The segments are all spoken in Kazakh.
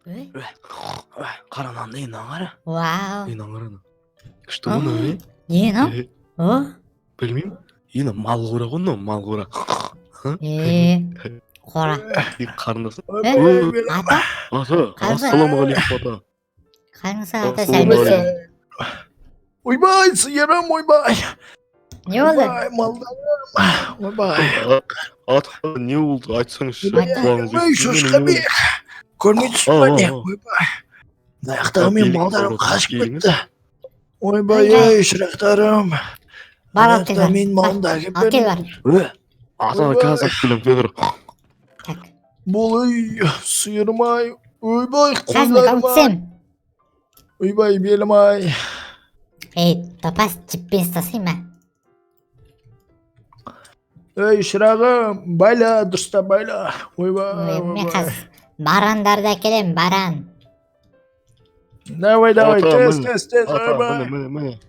Қарананда енді қара. Вау. Енді қарана. Что оны? Не ну? О? Білмеймін. Енді мал қора ғой, мал қора. Қора. Қарындасы. Ата? Ата, ассалаумағалейкум ата. Қалыңыз ата сәлеметсің. Ойбай, сиырым, ойбай. Не болды? Ойбай, малдарым. Ойбай. Ата, не болды? Айтсаңызшы. Ой, шошқабек. Көрмей тұрсың ба не? Ойбай. Даяқтағы мен малдарым қашып кетті. Ойбай, ей, шырақтарым. Бар алып кел. Мен малымды әкеп Алып кел бар. Ата, қазір келем, келер. Так. Бұл үй, сиырым-ай. Ойбай, Қазір мен қойларым-ай. түсем. Ойбай, белім-ай. Ей, топас жіппен ұстасың ба? Ей, шырағым, байла, дұрыста байла. Ойбай, Мен ойбай. қазір барандарды әкелем, баран. Давай, тез, Ата, ойбай. міне.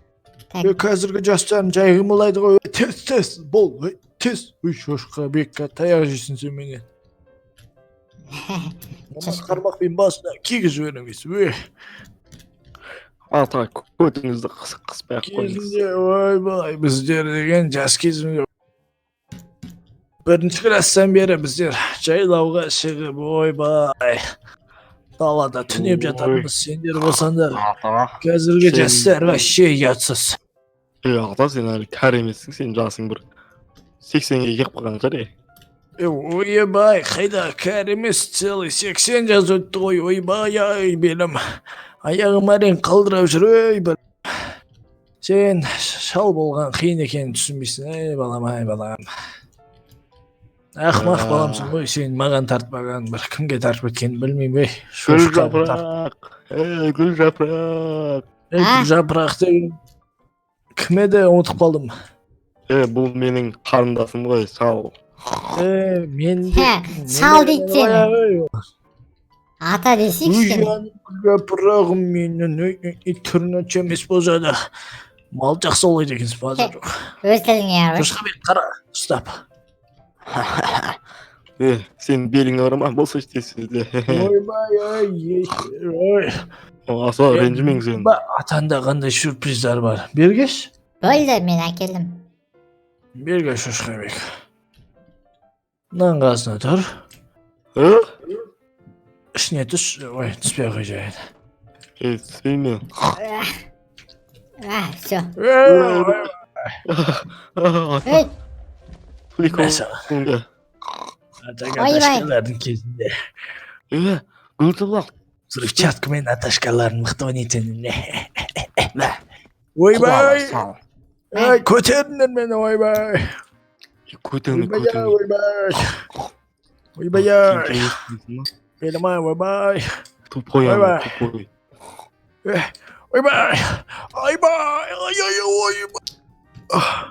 Қазіргі жастарым жай қимылдайды ғой. Тез, бол, тез. Ой, шошқа бекке таяқ жейсің сен менен. Қармақпен басына кигіз жібереміз. Ата, көтіңізді қыспай-ақ қойыңыз. Кезінде, ойбай, біздер деген жас кезімде бірінші класстан бері біздер жайлауға шығып, ойбай, далада түнеп жатармыз. Сендер болсаңдар, Ата, қазіргі жастар вообще ұятсыз. ата, сен әлі кәрі емессің, сен жасың бір 80-ге кеп қалған қар. Ойбай, қайда кәрі емес, целый 80 жас өтті ғой. Ойбай, ай, белім. Аяғым әрең қалдырап жүр, ой, бір. Сен шал болған қиын екенін түсінбейсің, ай, балам, ай, балам. Ақмақ баламсың ғой, сен маған тартпаған, бір кімге тартып еткенін білмеймін, Гүл жапырақ, гүл жапырақ. Гүл жапырақ деген кім еді, ұмытып қалдым. Бұл менің қарындасым ғой, сал. Мен Сал дейді сені. Ата десейші сені. Жапырағым менің түрін өтші емес болса да мал жақсы олайды екенсіз базар. Өз тіліңе ар. Шошқа бек қара, ұстап. Сен белің ауырма, болса іштесіз. Ойбай, ой. Аса ренжімең сен. Атанда қандай сюрприздар бар. Бергеш? Болды, мен әкелдім. Берге шошқа бек. Нан қасына тұр. Ішіне түс, ой, түспей қой жайын. Сені. Все. Ой, Прикол. Аташкалардың кезінде. Гүлтіблақ. Взрывчатка мен аташкаларын мықты ойнайтын. Ойбай! Ай, көтеріңдер мені, ойбай! Ойбай! Ойбай! Белім-ай, ойбай! Тупой, тупой. Ойбай! Ойбай! Ойбай!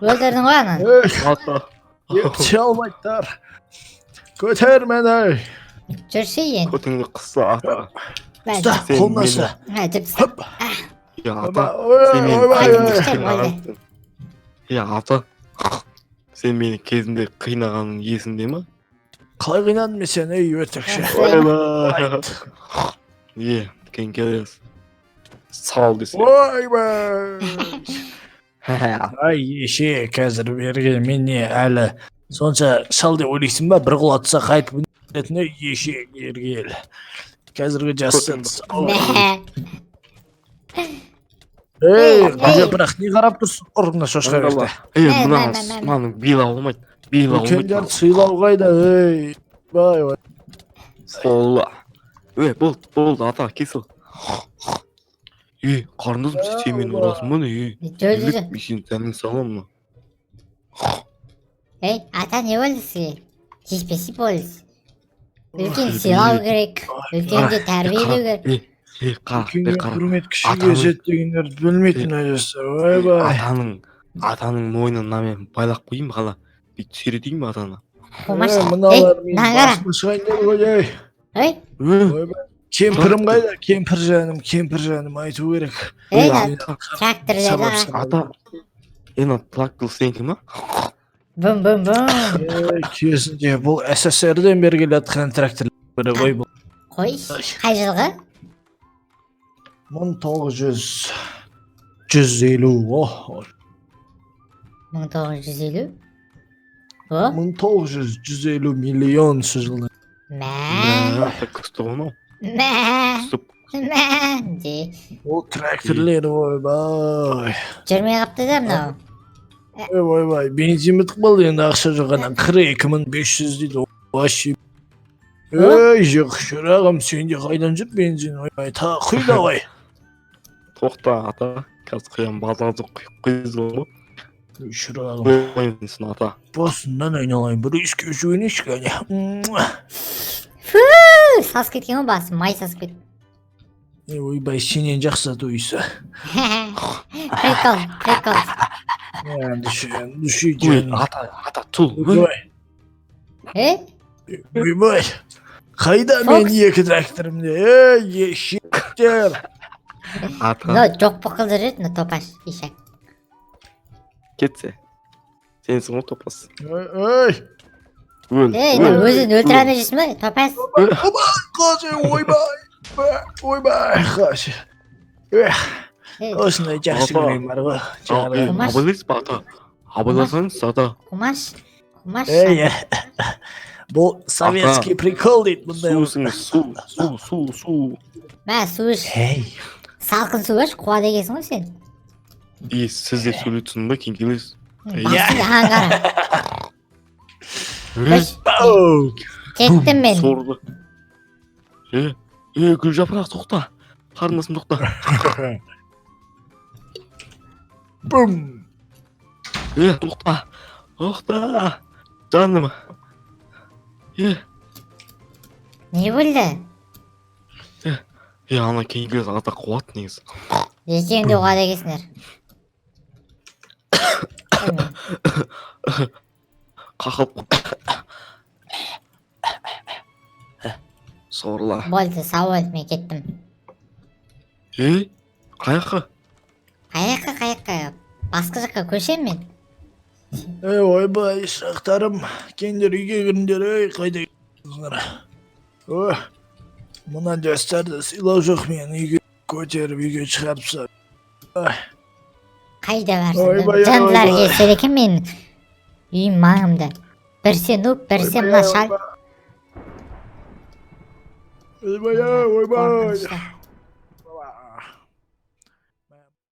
Өлдірдің ғой аны? Ата. Епте алмайттар. Көтер мені! Жүрші ең. Көтіңді қысса, ата. Ұста, қолнасы. Жүпсі. Ата. Ойбай! Ата. Сен мені кезінде қинағаның есінде ма? Қалай қинадым мен сені, өтірікші. Кен келес. Сал десе. Ойбай! Ай, еше, қазір берге мен не әлі сонша шал деп ойлайсың ба? Bir құлатса қайтып өтіне еше ергел. Қазіргі жастан. Ей, бірақ не қарап тұрсың? Ұрғына шошқа берді. Мынаның бейла болмайды. Бейла болмайды. Үлкендер сыйлау қайда, ей. Бай, бай. Солла. Болды, ата, кесіл. Қарындасым сен мені ұрасың ба не? Мен сен тәнің салам ма? Ей, ата не болды сізге? Жеспесі болды. Үлкен сыйлау керек, үлкенге тәрбиелеу керек. Үлкенге құрмет кіші кезет дегендерді білмейтін әжесі. Ойбай. Атаның мойнына мен байлап қойым қала. Бүйтіп сүйретейін ба атаны? Қомаша. Мыналар мен нағара. басымы шығайындар ғой, ей. Ей, Ойбай. Кемпірім қайда? Кемпір жаным айту керек. ей, трактор жайлы. Ата, трактор сенікі ма? Бум. Кезінде бұл СССР-ден бері келатқан трактор бірі ғой бұл. Қой, қай жылғы? 1950. Oh. 1950? О? 1950 milyonuncu жылы. Мә, Kıstı onu. мә, Kıstı. мә, де. O traktörler ойбай. Жүрмей қапты да мынау. Ойбай, бензин бітіп қалды енді ақша жоқ ана 42.500 дейді. Вообще. Ей, жоқ, шырағым, сен де қайдан жүр бензин? Ойбай, та құй давай. Тоқта ата. Қазір қиям базарды құйыз ғой. Шырағым, Қоймайсың ата. басынан айналайын, бір ішке жөнешкі әне. Фу, сас кеткен ғой басым, май сас кеткен. Ойбай, сенен жақсы тойсы. Прикол, прикол. Düşü Ой, canım. ата, тұл. Ойбай, ойбай. Қайда мен екі тракторымды? Ей, ешектер. Ата, Мынау жоқ бұқылды жүреді, мына топаш, ишек. кетсе. Сенсің ғой топас. Ой, Өл. Өзін өлтіре алмай жүрсің бе, топас? қашы, ойбай. Ойбай, қашы. Осындай жақсы көрейін бар ғой. Абылайсыз ба ата? Абыласаңыз ата. Құмаш, құмаш. Бұл советский прикол дейді бұндай. Суысыңыз, су. Мә, су іш. Салқын су іш, қуа дегенсің ғой сен. Сіз де сөйлетсің ба, кейін келесіз. Басын аған қара. Көш, кеттім мен. Сорды. Гүл жапырақ тоқта. Қарындасым тоқта. Бум. Тоқта. Тоқта. Жаным. Не болды? Ана кейін келесі ата қуат негізі. Екеуің де қуа дегенсіңдер. Қақылып. Сорла. Болды, сау бол, мен кеттім. Қаяққа? Қаяққа? Басқа жаққа көшем мен. Ойбай, шақтарым. Кендер үйге кіріндер, қайда кіріндер. Мына жастарды сыйлау жоқ мен үйге көтеріп үйге шығарыпса. Қайда барсың? Жандылар келсе екен мен үйім маңымда. Бірсе нуп, бірсе мына шал. Ойбай. Қорқынышты.